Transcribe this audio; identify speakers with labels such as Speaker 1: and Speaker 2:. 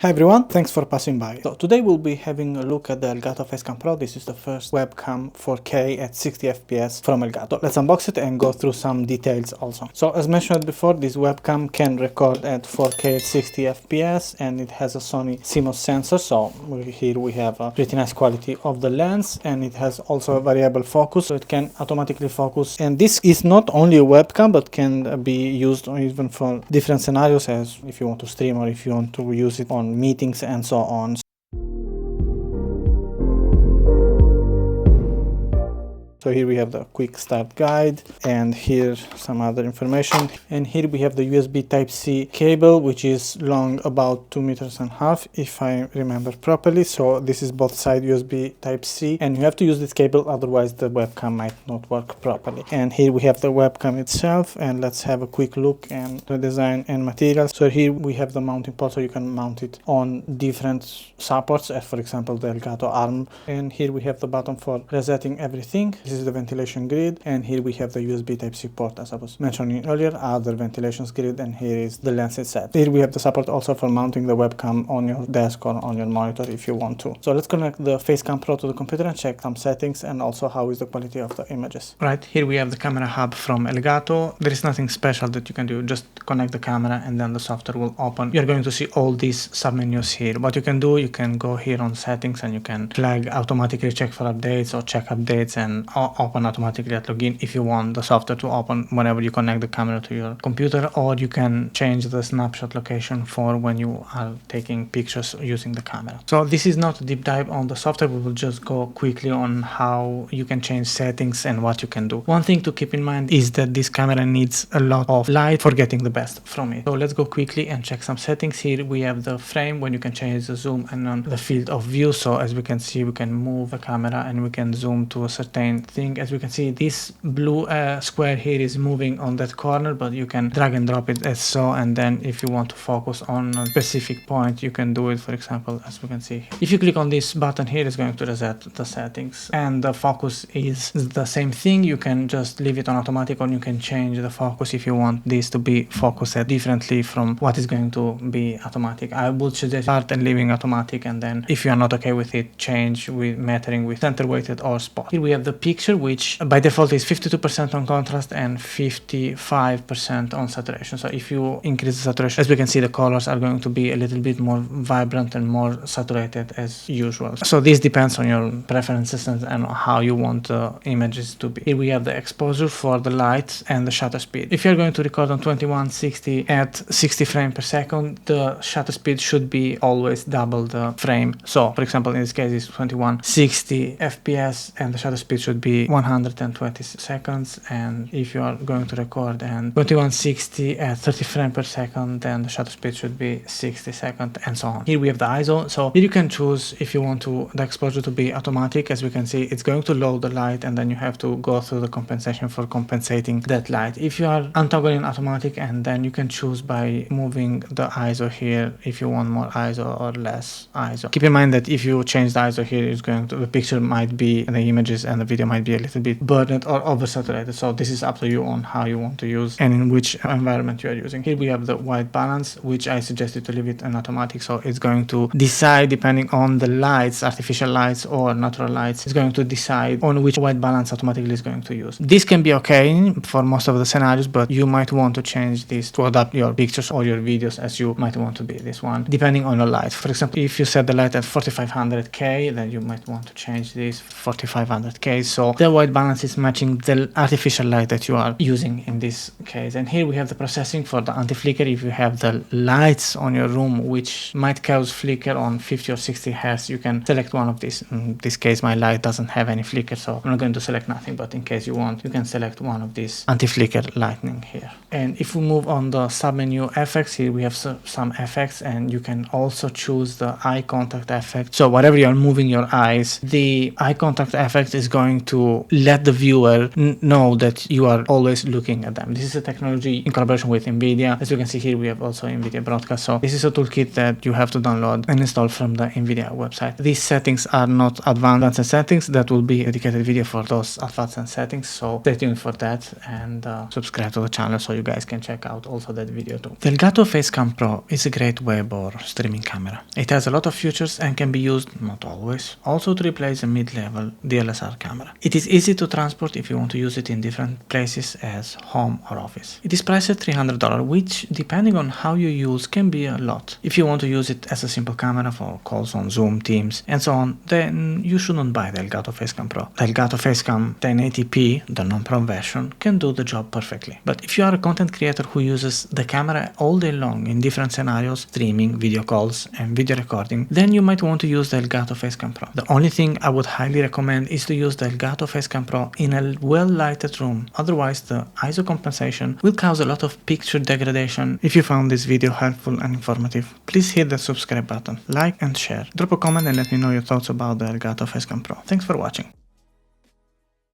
Speaker 1: Hi everyone, thanks for passing by. So today we'll be having a look at the Elgato Facecam Pro. This is the first webcam 4K at 60 FPS from Elgato. Let's unbox it and go through some details also. So as mentioned before, this webcam can record at 4K at 60 FPS and it has a Sony CMOS sensor. So here we have a pretty nice quality of the lens, and it has also a variable focus, so it can automatically focus. And this is not only a webcam but can be used even for different scenarios, as if you want to stream or if you want to use it on meetings and so on. So here we have the quick start guide, and here some other information. And here we have the USB Type-C cable, which is long about 2.5 meters if I remember properly. So this is both side USB Type-C, and you have to use this cable, otherwise the webcam might not work properly. And here we have the webcam itself, and let's have a quick look at the design and materials. So here we have the mounting port, so you can mount it on different supports, as for example the Elgato arm. And here we have the button for resetting everything. This is the ventilation grid, and here we have the USB Type-C port, as I was mentioning earlier, other ventilations grid, and here is the lens itself. Here we have the support also for mounting the webcam on your desk or on your monitor if you want to. So let's connect the Facecam Pro to the computer and check some settings and also how is the quality of the images. Right, here we have the camera hub from Elgato. There is nothing special that you can do, just connect the camera and then the software will open. You're going to see all these submenus here. What you can do, you can go here on settings and you can flag automatically check for updates or check updates and open automatically at login if you want the software to open whenever you connect the camera to your computer, or you can change the snapshot location for when you are taking pictures using the camera. So this is not a deep dive on the software, we will just go quickly on how you can change settings and what you can do. One thing to keep in mind is that this camera needs a lot of light for getting the best from it. So let's go quickly and check some settings. Here we have the frame, when you can change the zoom and on the field of view. So as we can see, we can move the camera and we can zoom to a certain thing. As we can see, this blue square here is moving on that corner, but you can drag and drop it as so, and then if you want to focus on a specific point, you can do it. For example, as we can see, if you click on this button here, it's going to reset the settings, and the focus is the same thing. You can just leave it on automatic, or you can change the focus if you want this to be focused differently from what is going to be automatic. I would suggest start and leaving automatic, and then if you are not okay with it, change with mattering with center weighted or spot. Here we have the picture, which by default is 52% on contrast and 55% on saturation. So if you increase the saturation, as we can see, the colors are going to be a little bit more vibrant and more saturated as usual. So this depends on your preferences and how you want the images to be. Here we have the exposure for the light and the shutter speed. If you're going to record on 2160 at 60 frames per second, the shutter speed should be always double the frame. So for example, in this case it's 2160 FPS and the shutter speed should be 120 seconds, and if you are going to record and 2160 at 30 frames per second, then the shutter speed should be 60 seconds, and so on. Here we have the ISO, so here you can choose if you want the exposure to be automatic. As we can see, it's going to load the light and then you have to go through the compensation for compensating that light. If you are untoggling automatic, and then you can choose by moving the ISO here if you want more ISO or less ISO. Keep in mind that if you change the ISO here, it's going to, the picture might be, the images and the video might be a little bit burdened or oversaturated. So this is up to you on how you want to use and in which environment you are using. Here we have the white balance, which I suggested to leave it in automatic. So it's going to decide, depending on the lights, artificial lights or natural lights, it's going to decide on which white balance automatically is going to use. This can be okay for most of the scenarios, but you might want to change this to adapt your pictures or your videos as you might want to be this one, depending on the light. For example, if you set the light at 4500K, then you might want to change this 4500K. So the white balance is matching the artificial light that you are using in this case. And here we have the processing for the anti-flicker. If you have the lights on your room which might cause flicker on 50 or 60 Hz, you can select one of these. In this case, my light doesn't have any flicker, so I'm not going to select nothing, but in case you want, you can select one of these anti-flicker lightning here. And if we move on the submenu effects, here we have some effects, and you can also choose the eye contact effect. So whatever you are moving your eyes, the eye contact effect is going to let the viewer know that you are always looking at them. This is a technology in collaboration with NVIDIA. As you can see here, we have also NVIDIA Broadcast. So this is a toolkit that you have to download and install from the NVIDIA website. These settings are not advanced settings. That will be a dedicated video for those advanced settings. So stay tuned for that and subscribe to the channel so you guys can check out also that video too. The Elgato Facecam Pro is a great web or streaming camera. It has a lot of features and can be used, not always, also to replace a mid-level DSLR camera. It is easy to transport if you want to use it in different places as home or office. It is priced at $300, which depending on how you use can be a lot. If you want to use it as a simple camera for calls on Zoom, Teams and so on, then you shouldn't buy the Elgato Facecam Pro. The Elgato Facecam 1080p, the non-pro version, can do the job perfectly. But if you are a content creator who uses the camera all day long in different scenarios, streaming, video calls and video recording, then you might want to use the Elgato Facecam Pro. The only thing I would highly recommend is to use the Elgato Facecam Pro in a well-lighted room. Otherwise, the ISO compensation will cause a lot of picture degradation. If you found this video helpful and informative, please hit the subscribe button, like and share. Drop a comment and let me know your thoughts about the Elgato Facecam Pro. Thanks for watching.